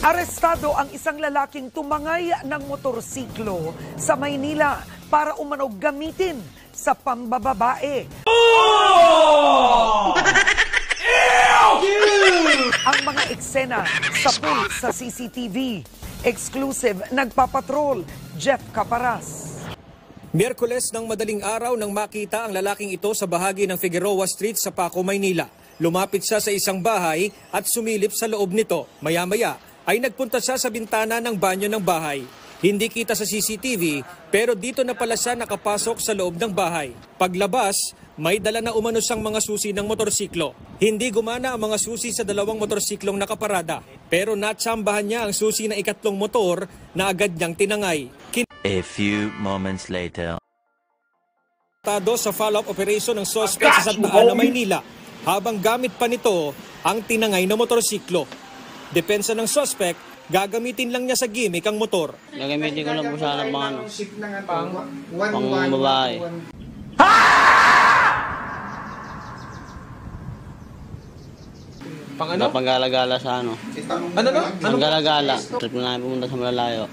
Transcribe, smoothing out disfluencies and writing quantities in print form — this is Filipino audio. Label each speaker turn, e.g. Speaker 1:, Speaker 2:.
Speaker 1: Arestado ang isang lalaking tumangay ng motorsiklo sa Maynila para umano gamitin sa pambababae. Ang mga eksena sa pool sa CCTV. Exclusive, nagpapatrol, Jeff Caparas.
Speaker 2: Miyerkules ng madaling araw nang makita ang lalaking ito sa bahagi ng Figueroa Street sa Paco, Maynila. Lumapit siya sa isang bahay at sumilip sa loob nito. Maya-maya ay nagpunta siya sa bintana ng banyo ng bahay. Hindi kita sa CCTV pero dito na pala siya nakapasok sa loob ng bahay. Paglabas, may dala na umano siyang mga susi ng motorsiklo. Hindi gumana ang mga susi sa dalawang motorsiklong nakaparada. Pero natsambahan niya ang susi ng ikatlong motor na agad niyang tinangay.
Speaker 3: A few moments later.
Speaker 2: Sa follow-up operation ng suspect sa Santa Ana, Maynila habang gamit pa nito ang tinangay na motorsiklo. Depensa ng suspect, gagamitin lang niya sa gimmick ang motor.
Speaker 4: Gagamitin ko lang po sana pang babae.
Speaker 5: Pang ano?
Speaker 4: Panggalagala sa ano.
Speaker 5: Ano?
Speaker 4: Panggalagala. Trip na namin pumunta sa malalayo.